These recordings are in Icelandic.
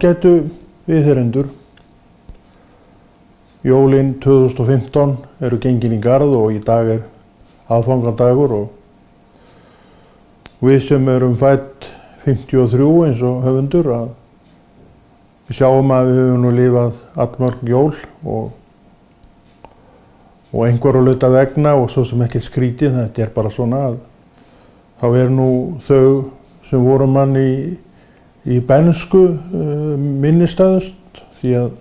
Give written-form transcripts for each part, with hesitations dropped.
Ágætu viðheyrendur. Jólin 2015 eru gengin í garð og í dag aðfangadagur og við sem erum fædd 53 eins og höfundur að við sjáum að við höfum nú lifað allmörg jól og einhverju hluta vegna og svo sem ekki skrítið, þetta bara svona að þá nú þau sem voru mann í bernsku minnistæðust því að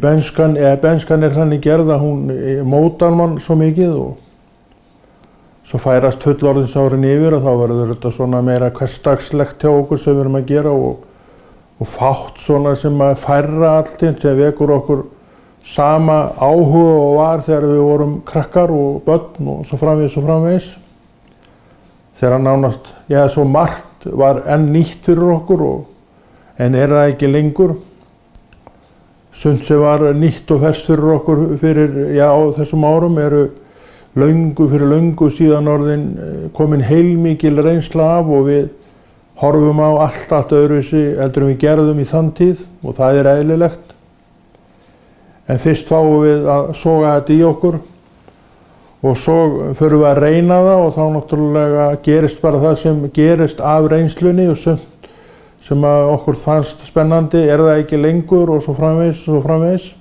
benskan þannig gerð að hún mótar mann svo mikið og svo færast fullorðinsárin yfir og þá verður þetta svona meira hversdagslegt hjá okkur sem við erum að gera og fátt svona sem að færra alltinn sem vekur okkur sama áhuga og var þegar við vorum krakkar og börn og svo framvegis. Þegar nánast, svo margt var enn nýtt fyrir okkur en það ekki lengur. Sumt sem var nýtt og ferskt fyrir okkur á þessum árum eru fyrir löngu síðan orðin komin heilmikil reynsla af og við horfum á allt öðruvísi heldur en við gerðum í þann tíð og það eðlilegt. En fyrst fáum við að soga þetta í okkur og svo förum við að reyna það og þá náttúrulega gerist bara það sem gerist af reynslunni og sumt sem að okkur fannst spennandi það ekki lengur og svo framvegis.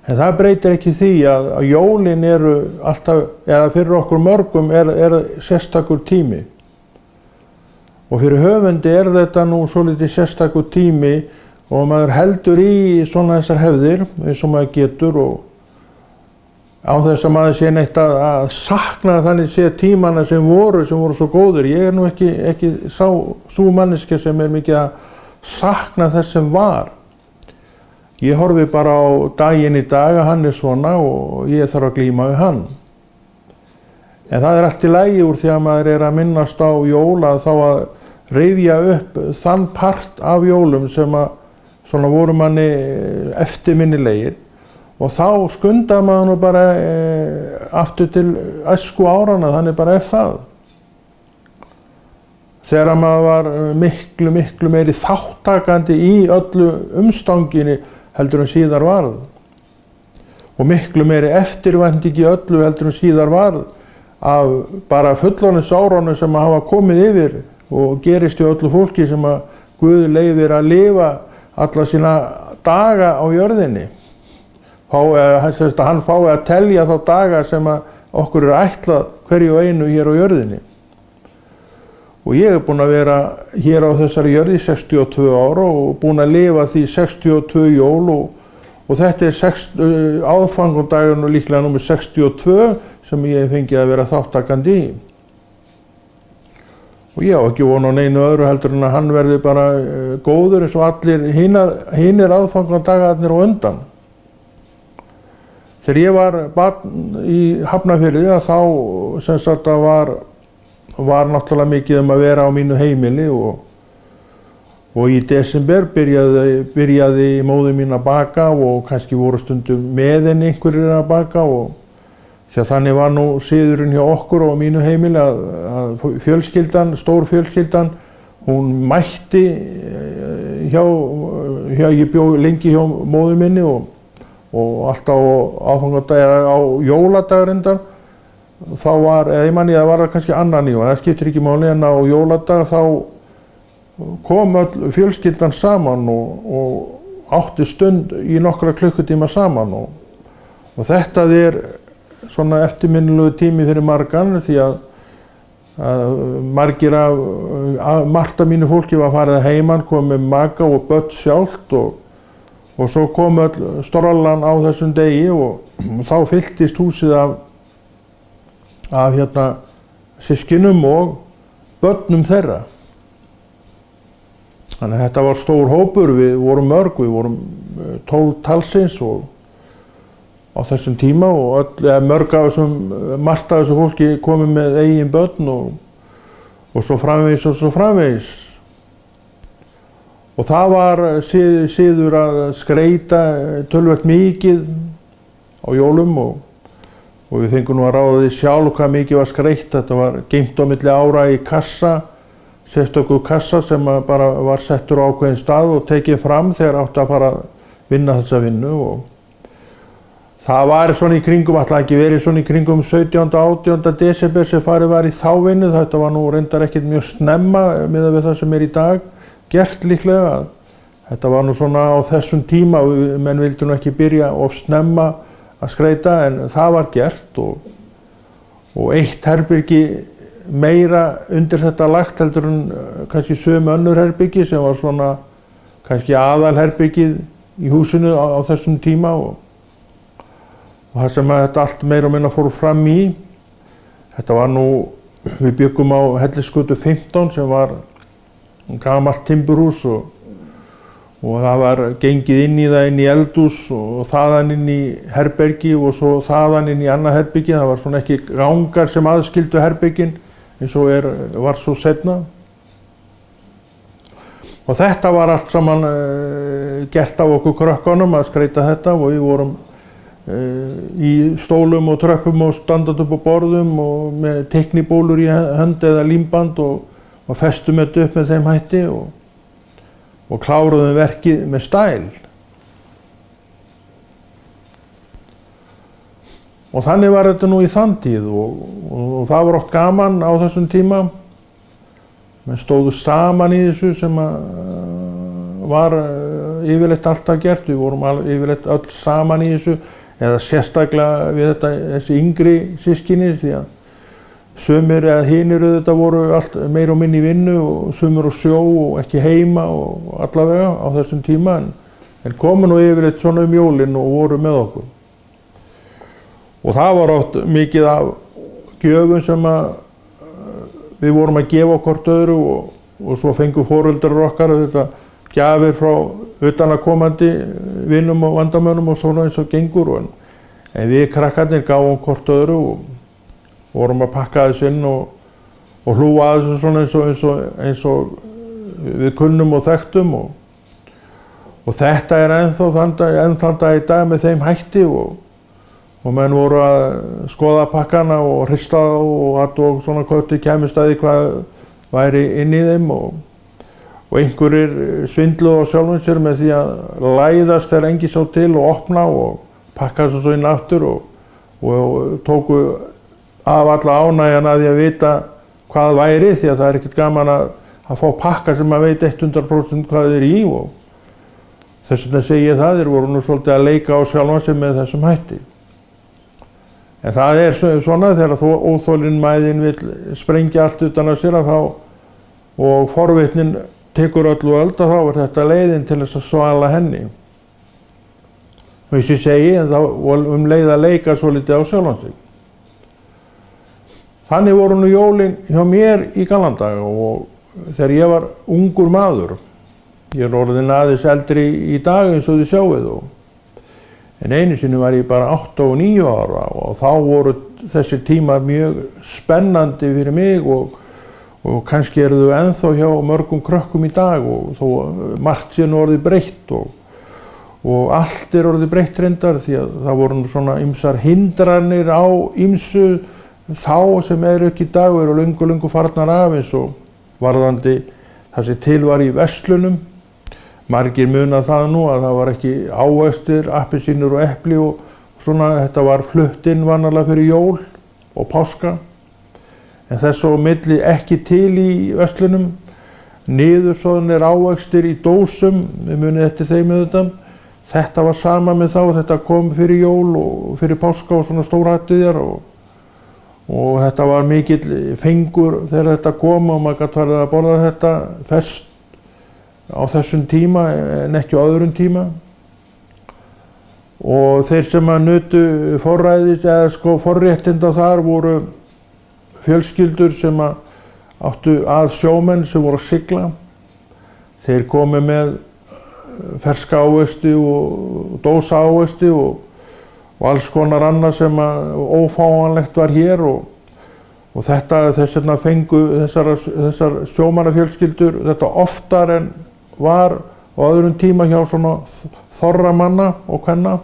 En það breytir ekki því að jólin eru alltaf, eða fyrir okkur mörgum sérstakur tími. Og fyrir höfundi þetta nú svolítið sérstakur tími og maður heldur í svona þessar hefðir eins og maður getur og án þess að maður sé neitt að sakna þannig sé tímana sem voru svo góðir. Ég nú ekki sú manneskja sem mikið að sakna þess sem var. Ég horfi bara á daginn í dag að hann svona og ég þarf að glíma við hann. En það allt í lagi úr því að maður að minnast á jól að þá að rifja upp þann part af jólum sem að svona voru manni eftirminnilegir. Og þá skundar maður nú bara aftur til æsku árana, þannig bara það. Þegar maður var miklu meiri þáttakandi í öllu umstanginni heldur en síðar varð. Og miklu meiri eftirvænting í öllu heldur en síðar varð af bara fullorðinsárunum sem hafa komið yfir og gerist í öllu fólki sem að Guð leyfir að lifa alla sína daga á jörðinni. Hann fái að telja þá daga sem að okkur ætlað hverju og einu hér á jörðinni. Og ég búinn að vera hér á þessari jörði 62 ára og búinn að lifa því 62 jól og þetta aðfangardagurinn og líklega númer 62 sem ég fengið að vera þáttakandi í. Og ég á ekki von á neinu öðru heldur en að hann verði bara góður eins og allir hinir aðfangardagarnir á undan. Þegar ég var barn í Hafnarfirði þá var náttúrulega mikið að vera á mínu heimili og í desember byrjaði móðir mín að baka og kannski voru stundum með henni einhverjir að baka og því að þannig var nú siðurinn hjá okkur og mínu heimili að stór fjölskyldan, hún mætti ég bjó lengi hjá móður minni og alltaf á jóladagurindar þá var, ég manni að það var kannski annan í og það skiptir ekki máli en á jóladag þá kom öll fjölskyldan saman og átti stund í nokkra klukkutíma saman og þetta svona eftirminnilegu tími fyrir margan því að margt af mínu fólki var farið að heiman, kom með maka og börn sjálft og svo kom öll strollan á þessum degi og þá fylltist húsið af systkinum og börnum þeirra. Þannig að þetta var stór hópur, við vorum mörg, við vorum 12 talsins og á þessum tíma og margt af þessu fólki komið með eigin börn og svo framvegis. Og það var siður að skreyta töluvert mikið á jólum og við fengum nú að ráða því sjálf hvað mikið var skreytt. Þetta var geymt á milli ára í kassa sérstöku kassa sem bara var settur á ákveðinn stað og tekið fram þegar átti að fara að vinna þessa vinnu. Og það var svona í kringum, alltaf ekki verið svona í kringum 17. og 18. desember sem farið var í þá vinnu. Þetta var nú reyndar ekkert mjög snemma miðað við það sem í dag gert líklega. Þetta var nú svona á þessum tíma, menn vildu nú ekki byrja of snemma að skreyta, en það var gert og eitt herbyrgi meira undir þetta lagt heldur en kannski sömu önnur herbyrgi sem var svona kannski aðalherbyggið í húsinu á þessum tíma og það sem þetta allt meira og minna fór fram í. Þetta var nú, við byggum á Hellisgötu 15 sem var gamalt timburhús og það var gengið inn í það inn í eldhús og þaðan inn í herbergi og svo þaðan inn í annað herbyggi. Það var svona ekki gangar sem aðskildu herbyggin eins og var svo seinna. Og þetta var allt saman gert af okkur krökkunum að skreyta þetta og við vorum í stólum og tröppum og standandi upp á borðum og með teiknibólur í hönd eða límband og festum þetta upp með þeim hætti og kláruðum verkið með stæl. Og þannig var þetta nú í þann tíð og það var oft gaman á þessum tíma. Menn stóðu saman í þessu sem var yfirleitt alltaf gert. Við vorum yfirleitt öll saman í þessu eða sérstaklega við þessi yngri systkini því að sumir eða hinir þetta voru allt meira og minni í vinnu og sumir á sjó og ekki heima og allavega á þessum tíma en komu nú yfirleitt svona jólin og voru með okkur. Og það var oft mikið af gjöfum sem við vorum að gefa hvort öðru og svo fengu foreldrar okkar gjafir frá utanaðkomandi vinum og vandamönnum og svona eins og gengur en við krakkarnir gáfum hvort öðru og vorum að pakka þessu inn og hlúa að þessu svona eins og við kunnum og þekktum og þetta ennþá þann dag í dag með þeim hætti og menn voru að skoða pakkana og hrista og svona hvort kæmist að því hvað væri inn í þeim og einhverjir svindluðu á sjálfum sér með því að læðast þegar engi sá til og opna og pakka þessu svo inn aftur og tóku af alla ánægjan að því að vita hvað væri því að það ekkert gaman að fá pakka sem maður veit 100% hvað í og þess vegna segi ég það, þeir voru nú svolítið að leika á sjálfan sig með þessum hætti. En það svona þegar óþolinmæðin vill sprengja allt utan af sér og forvitnin tekur öllu öld þá er þetta leiðin til þess að svala henni. Og eins og ég segi, þá leið að leika svolítið á sjálfan sig. Þannig voru nú jólin hjá mér í gamla daga og þegar ég var ungur maður. Ég orðinn aðeins eldri í dag eins og þið sjáið en einu sinni var ég bara 8 og 9 ára og þá voru þessi tímar mjög spennandi fyrir mig og kannski þau ennþá hjá mörgum krökkum í dag og þó margt sé nú orðið breytt og allt orðið breytt reyndar því að það voru nú svona ýmsar hindranir á ýmsu þá sem ekki í dag eru löngu farnar af eins og varðandi það sem til var í verslunum. Margir muna það nú að það var ekki ávextir, appelsínur og epli og svona þetta var flutt inn vanalega fyrir jól og páska. En þess á milli ekki til í verslunum. Niðursoðnir ávextir í dósum, við munið eftir þeim auðvitað. Þetta var sama með þá, þetta kom fyrir jól og fyrir páska og svona stórhátíðar og þetta var mikill fengur þegar þetta kom og maður gat farið að borða þetta ferskt á þessum tíma en ekki á öðrum tíma. Og þeir sem nutu forræðis eða forréttinda þar voru fjölskyldur sem áttu að sjómenn sem voru að sigla. Þeir komu með ferska ávexti og dósa ávexti og alls konar annað sem ófáanlegt var hér og þess vegna fengu þessar sjómannafjölskyldur þetta oftar en var á öðrum tíma hjá svona þorra manna og kvenna.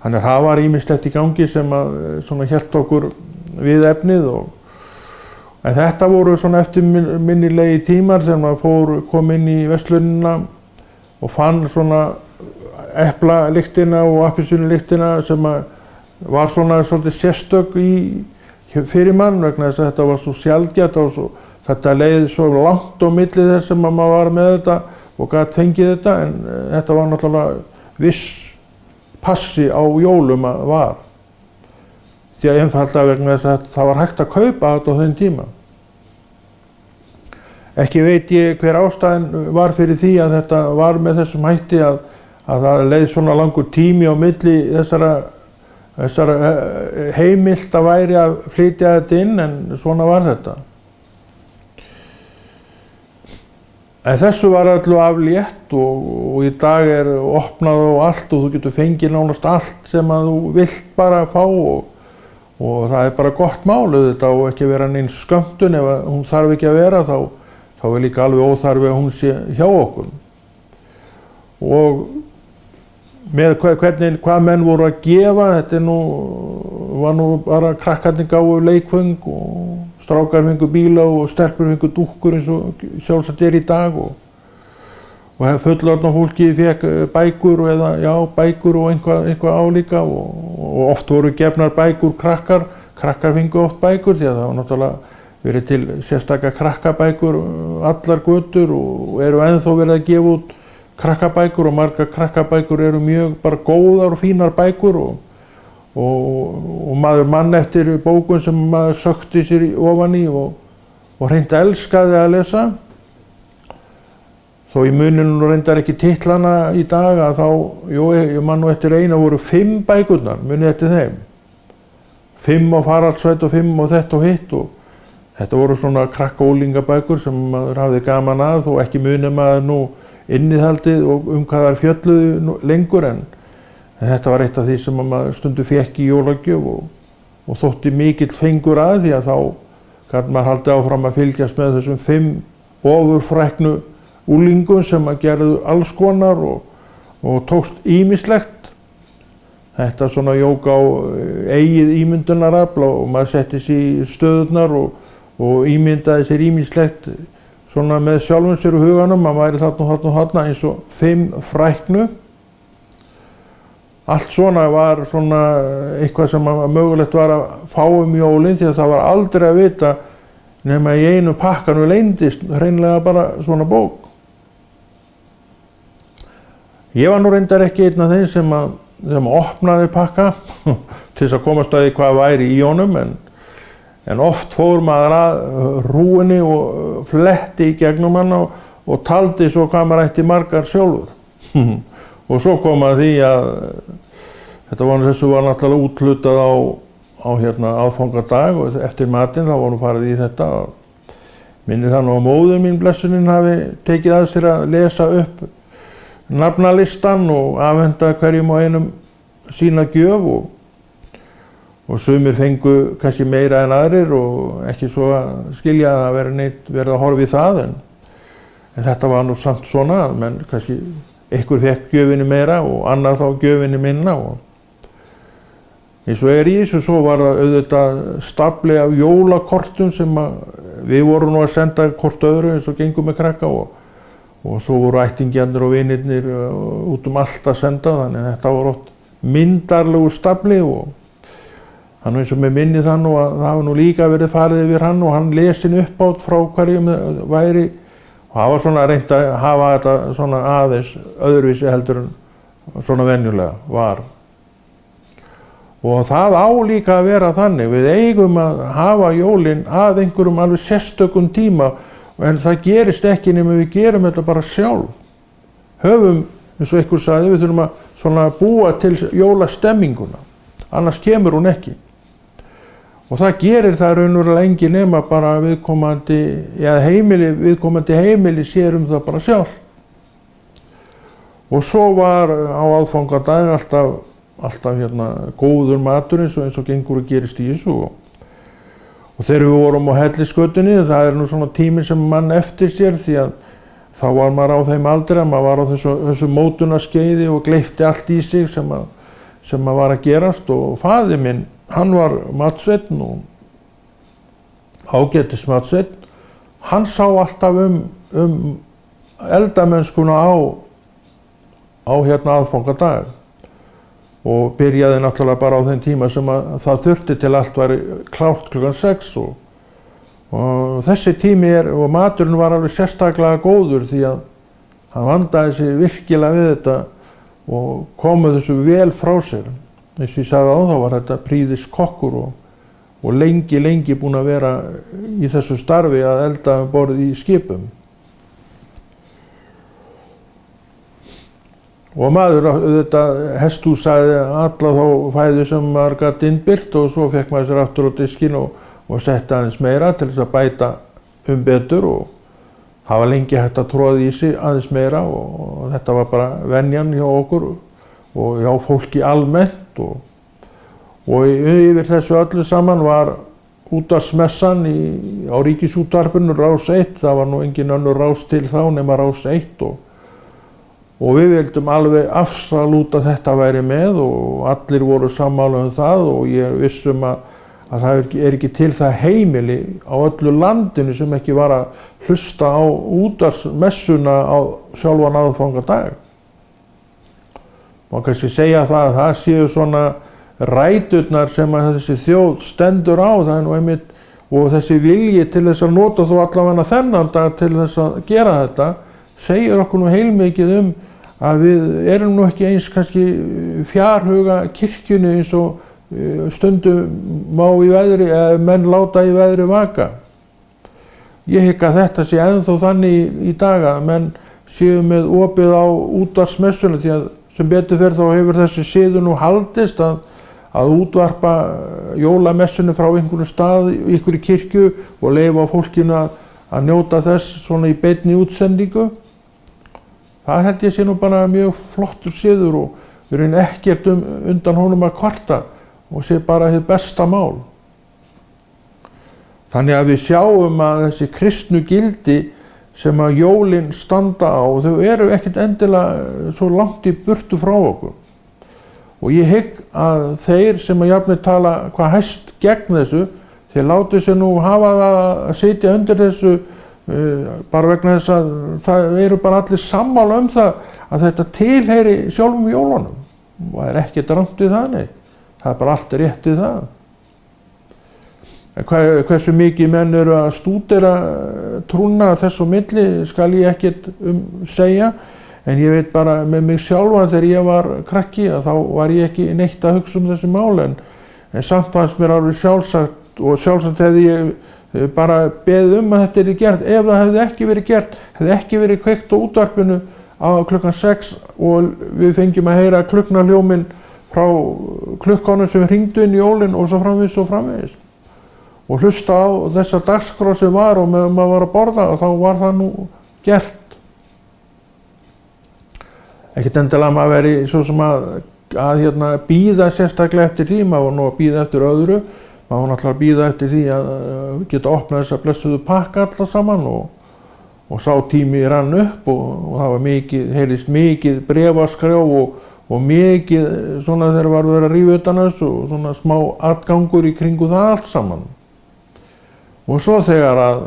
Þannig að það var ýmislegt í gangi sem svona hélt okkur við efnið En þetta voru svona eftirminnilegi tímar þegar maður kom inn í verslunina og fann svona eplalyktina og appelsínulyktina sem var svona svolítið sérstök fyrir mann vegna þess að þetta var svo sjaldgæft og þetta leið svo langt á milli þess sem maður var með þetta og gat fengið þetta, en þetta var náttúrulega viss passi á jólum var. Því að einfaldlega vegna þess að það var hægt að kaupa þetta á þenn tíma. Ekki veit ég hver ástæðan var fyrir því að þetta var með þessum hætti að það leið svona langur tími á milli þessara heimilt að væri að flytja þetta inn, en svona var þetta. En þessu var öllu aflétt og í dag opnað og allt og þú getur fengið nánast allt sem að þú vilt bara fá og það bara gott mál auðvitað og ekki vera neins skömmtun. Ef hún þarf ekki að vera þá líka alveg óþarfi að hún sé hjá okkur. Og með hvað menn voru að gefa, þetta var nú bara krakkarnir gáfu leikföng og strákar fengu bíla og stelpur fengu dúkkur eins og sjálfsagt í dag og fullorðna fólki fékk bækur bækur og eitthvað álíka og oft voru gefnar bækur krakkar fengu oft bækur því að það var náttúrulega verið til sérstakar krakkabækur allar götur og eru ennþá verið að gefa út krakkabækur og margar krakkabækur eru mjög bara góðar og fínar bækur og maður mann eftir bókum sem maður sökti sér ofan í og hreint elskaði að lesa. Þó ég muni nú reyndar ekki titlana í dag að ég man nú eftir eina voru 5 bækurnar, muni eftir þeim. 5 á Faraldsveit og 5 á þetta og hitt og þetta voru svona krakka úlingabækur sem maður hafði gaman að og ekki muni maður nú innihaldið og hvað þær fjölluðu lengur en þetta var eitt af því sem maður stundu fékk í jólagjöf og þótti mikill fengur að því að þá gat maður haldið áfram að fylgjast með þessum 5 ofurfræknu úlingum sem að gerðu alls konar og tókst ýmislegt. Þetta svona jók á eigið ímyndunarafl og maður setti sér í stöðurnar og ímyndaði sér ýmislegt svona með sjálfum sér og huganum, maður væri þarna eins og 5 fræknu. Allt svona var svona eitthvað sem mögulegt var að fá jólin því að það var aldrei að vita nema í einu pakkanu leyndist hreinlega bara svona bók. Ég var nú reyndar ekki einn af þeim sem opnaði pakka til þess að komast að því hvað væri í honum en oft fór maður að rúinni og fletti í gegnum hann og taldi svo hvað maður ætti margar sjálfur. Og svo kom að því að þessu var náttúrulega úthlutað á aðfangadag og eftir matinn þá var nú farið í þetta. Minni það nú að móðir mín blessunin hafi tekið að sér að lesa upp nafnalistan og afhenda hverjum og einum sína gjöf og sumir fengu kannski meira en aðrir og ekki svo að skilja að það verið að horfa í það en þetta var nú samt svona að menn kannski einhver fekk gjöfinni meira og annar þá gjöfinni minna og eins og í þessu svo var það auðvitað stafli af jólakortum sem við vorum nú að senda hvort öðru eins og gengum með krakka og svo voru ættingjarnir og vinirnir út allt að senda þannig að þetta var oft myndarlegu stafli og hann eins og með minni það nú að það hafa nú líka verið farið yfir hann og hann lesin upp átt frá hverjum væri og það var svona reynt að hafa þetta svona aðeins öðruvísi heldur en svona venjulega var. Og það á líka að vera þannig, við eigum að hafa jólin að einhverjum alveg sérstökum tíma en það gerist ekki nema við gerum þetta bara sjálf. Höfum, eins og einhver sagði, við þurfum að svona búa til jólastemminguna, annars kemur hún ekki. Og það gerir það raunverulega engin nema bara viðkomandi heimili sér það bara sjálf. Og svo var á aðfangadag alltaf góður matur eins og gengur og gerist í þessu. Og þegar við vorum á Hellisgötunni, það nú svona tíminn sem mann eftir sér því að þá var maður á þeim aldri að maður var á þessu mótunarskeiði og gleypti allt í sig sem var að gerast og faðir minn, hann var matsveinn og ágætis matsveinn, hann sá alltaf eldamennskuna á hérna aðfangadag og byrjaði náttúrulega bara á þeim tíma sem að það þurfti til allt væri klárt klukkan 6 og þessi tími og maturinn var alveg sérstaklega góður því að hann vandaði sig virkilega við þetta og komu þessu vel frá sér. Eins og ég sagði þá var þetta prýðis kokkur og lengi búinn að vera í þessu starfi að elda um borð í skipum. Og maður auðvitað hesthúsaði alla þá fæðu sem maður gat innbyrt og svo fekk maður sér aftur á diskinn og setti aðeins meira til þess að bæta betur og það var lengi hægt að troða í sig aðeins meira og þetta var bara venjan hjá okkur og hjá fólki almennt og yfir þessu öllu saman var útvarpsmessan á Ríkisútvarpinu, Rás 1, það var nú engin önnur rás til þá nema Rás 1 og við vildum alveg absolút að þetta væri með og allir voru sammála það og ég vissum að það ekki til það heimili á öllu landinu sem ekki var að hlusta á útvarpsmessuna á sjálfan aðfangadag. Má kannski segja að það séu svona ræturnar sem að þessi þjóð stendur á, það nú einmitt, og þessi vilji til þess að nota þó allavega þennan dag til þess að gera þetta, segir okkur nú heilmikið að við erum nú ekki eins kannski fjarhuga kirkjunni eins og stundum má í veðri, eða menn láta í veðri vaka. Ég hygg að þetta sé ennþá þannig í dag að menn séu með opið á útvarpsmessuna því að sem betur fer þá hefur þessi siður nú haldist að útvarpa jólamessunu frá einhverjum stað, einhverju kirkju og leyfa fólkinu að njóta þess svona í beinni útsendingu. Það held ég sé nú bara mjög flottur siður og við erum ekkert undan honum að kvarta og sé bara hið besta mál. Þannig að við sjáum að þessi kristnu gildi sem að jólin standa á, þau eru ekkert endilega svo langt í burtu frá okkur. Og ég hygg að þeir sem að jafnvel tala hvað hæst gegn þessu, þeir láti sig nú hafa það að sitja undir þessu bara vegna þess að það eru bara allir sammála það að þetta tilheyri sjálfum jólunum. Og það er ekkert rangt við það, nei. Það er bara allt rétt við það. Hversu mikið menn eru að stúdera trúna þess á milli skal ég ekkert segja, en ég veit bara með mig sjálfan þegar ég var krakki að þá var ég ekki neitt að hugsa þessi mál en samt fannst mér alveg sjálfsagt og sjálfsagt hefði ég bara beðið að þetta yrði gert. Ef það hefði ekki verið gert, hefði ekki verið kveikt á útvarpinu á klukkan 6 og við fengjum að heyra klukknarhljóminn frá klukkanum sem hringdu inn í jólin og svo framvegis. Og hlusta á þessa dagskrá sem var og meðan maður var að borða og þá var það nú gert. Ekkert endilega maður veri svo sem að bíða sérstaklega eftir því, maður var nú að bíða eftir öðru, maður var náttúrulega að bíða eftir því að geta opnað þessa blessuðu pakka alla saman og sá tími rann upp og það var heyrðist mikið bréfaskrjá og mikið svona þegar var verið að rífa utan þessu og svona smá atgangur í kringu það allt saman. Og svo þegar að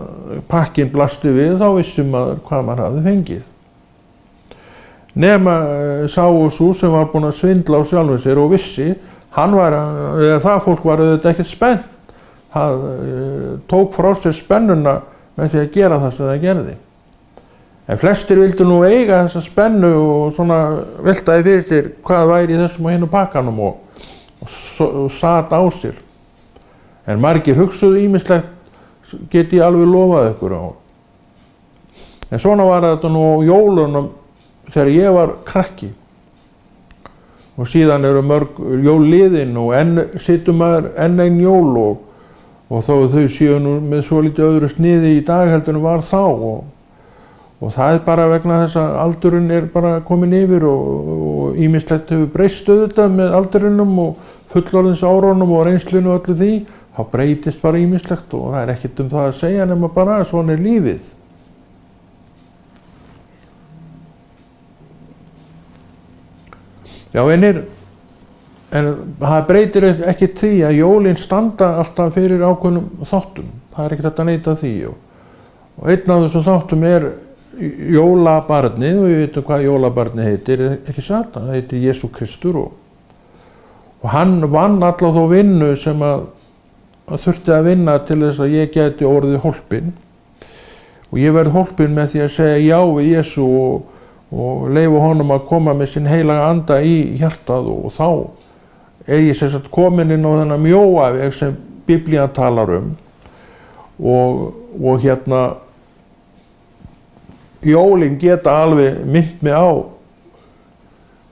pakkinn blasti við þá vissum maður hvað maður hafði fengið. Nema sá og sú sem var búinn að svindla á sjálfum sér og vissi, það fólk var auðvitað ekkert spennt. Það tók frá sér spennuna með því að gera það sem það gerði. En flestir vildu nú eiga þessa spennu og svona veltaði fyrir sér hvað væri í þessum og hinu pakkanum og sat á sér. En margir hugsuðu ýmislegt get ég alveg lofað ykkur á. En svona var þetta nú á jólunum þegar ég var krakki. Og síðan eru mörg jól liðin og enn situr maður enn ein jól og þó þau séu nú með svo lítið öðru sniði í dag heldur en var þá og það er bara vegna þess að aldurinn er bara komin yfir og ýmislegt hefur breyst auðvitað með aldurinnum og fullorðinsárunum og reynslunum og öllu því. Þá breytist bara ýmislegt og það er ekkert það að segja nema bara að svona er lífið. Já, en það breytir ekki því að jólin standa alltaf fyrir ákveðnum þáttum. Það er ekkert hægt að neita því. Og einn af þessum þáttum er jólabarnið, og við veitum hvað jólabarnið heitir, ekki satt? Það heitir Jesú Kristur og hann vann alla þá vinnu sem að þurfti að vinna til þess að ég geti orðið hólpinn. Og ég verð hólpinn með því að segja já við Jesú og leyfa honum að koma með sinn heilaga anda í hjartað og þá er ég sem sagt komin inn á þennan mjóa veg sem Biblían talar og hérna jólin geta alveg minnt mig á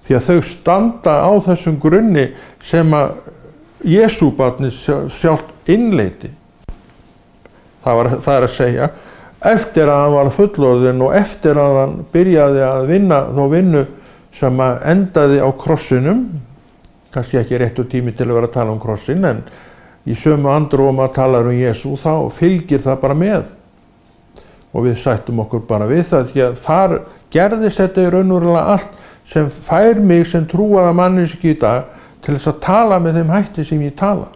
því að þau standa á þessum grunni sem að Jesúbarnið sjálft innleiddi. Það er að segja, eftir að hann var fullorðinn og eftir að hann byrjaði að vinna þá vinnu sem að endaði á krossinum, kannski ekki réttur tími til að vera að tala um krossin, en í sömu andrúm að tala Jesú, þá fylgir það bara með. Og við sættum okkur bara við það, því að þar gerðist þetta í raunverulega allt sem fær mig sem trúaða manneskju í dag til þess að tala með þeim hætti sem ég tala.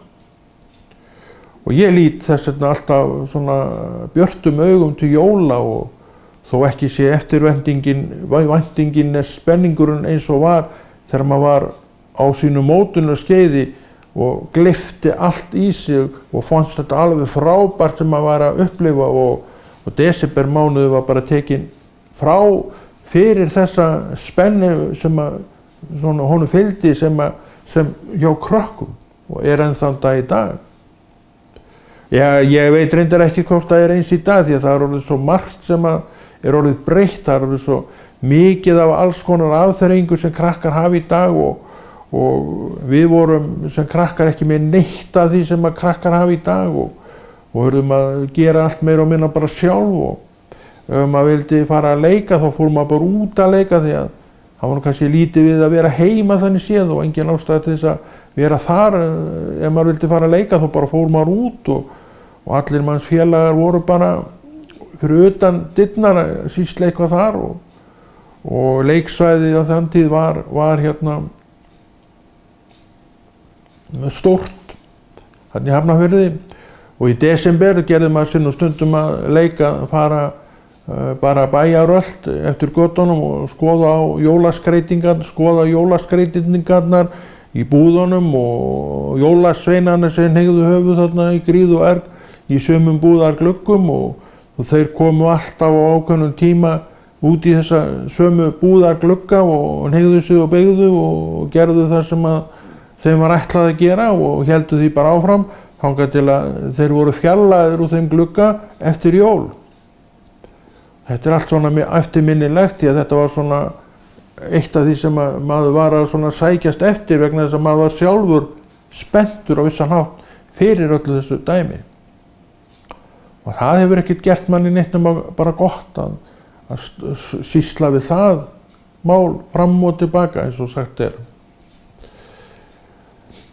Og ég lít þess vegna alltaf svona björtum augum til jóla og þó ekki sé eftirvæntingin spenningurinn eins og var þegar maður var á sínu mótunarskeiði og gleypti allt í sig og fannst þetta alveg frábært sem maður var að upplifa og desembermánuður var bara tekin frá fyrir þessa spennu sem að honum fylgdi sem hjá krökkum og er enn þann dag í dag. Ég veit reyndar ekki hvort það er eins í dag því að það er orðið svo margt sem er orðið breytt, það er orðið svo mikið af alls konar afþreyingu sem krakkar hafa í dag og við vorum sem krakkar ekki með neitt af því sem að krakkar hafa í dag og höfðum að gera allt meira og minna bara sjálf og ef maður vildi fara að leika þá fór maður bara út að leika því að það var kannski lítið við að vera heima þannig séð og engin ástæða til þess að vera þar. Ef maður vildi fara að leika þá bara fór maður út og allir manns félagar voru bara fyrir utan dyrnar að sýsla eitthvað þar og leiksvæðið á þann tíð var hérna stórt þarna í Hafnarfirði og í desember gerði maður sinn og stundum að leika, fara bara bæjaröld eftir götunum og skoða jólaskreytingarnar í búðunum og jólasveinarnir sem hneigðu höfuð þarna í gríð og erg í sumum búðargluggum og þeir komu alltaf á ákveðnum tíma út í þessa sömu búðarglugga og hneigðu sig og beygðu og gerðu það sem að þeim var ætlað að gera og héldu því bara áfram þangað til að þeir voru fjarlægðir úr þeim glugga eftir jól. Þetta er allt svona eftirminnilegt því að þetta var svona eitt af því sem maður var að svona sækjast eftir vegna þess að maður var sjálfur spenntur á vissan hátt fyrir öllu þessu dæmi. Og það hefur ekkert gert manni neitt nema bara gott að sýsla við það mál fram og tilbaka eins og sagt er.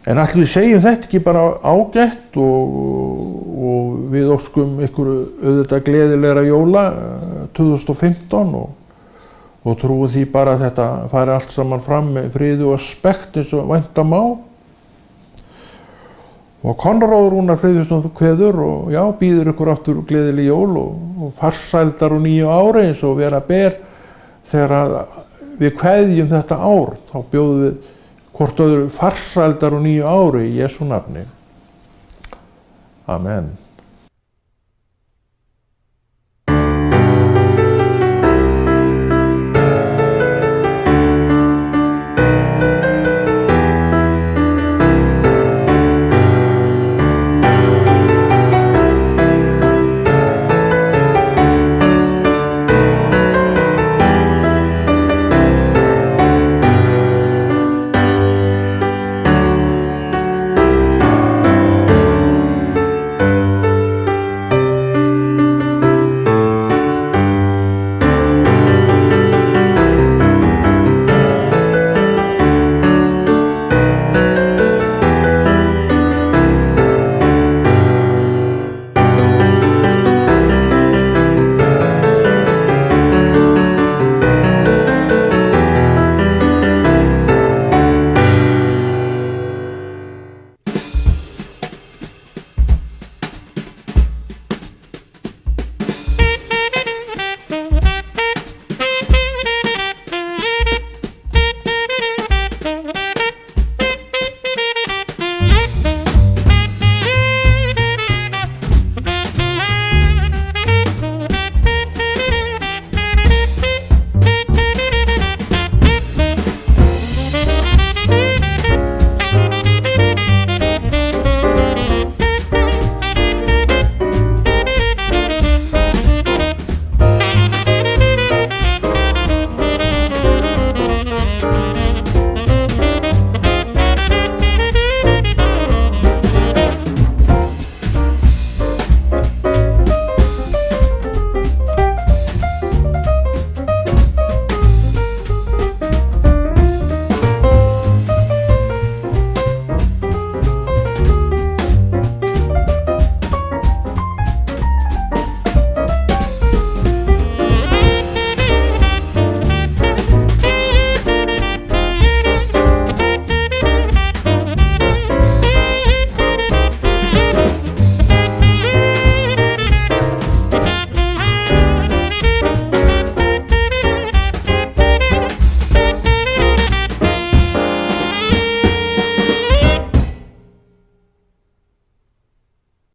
En allir við segjum þetta ekki bara ágætt og við óskum ykkur auðvitað gleðilegra jóla 2015 og trúum því bara að þetta fari allt saman fram með friði og spekt eins og vænta má. Og Konráð Rúnar Friðriksson kveður og já, býður ykkur aftur gleðileg jól og farsældar og nýju ári eins og vera ber þegar við kveðjum þetta ár. Þá bjóðum við hvort öðru farsældar og nýju ári í Jesú nafni. Amen.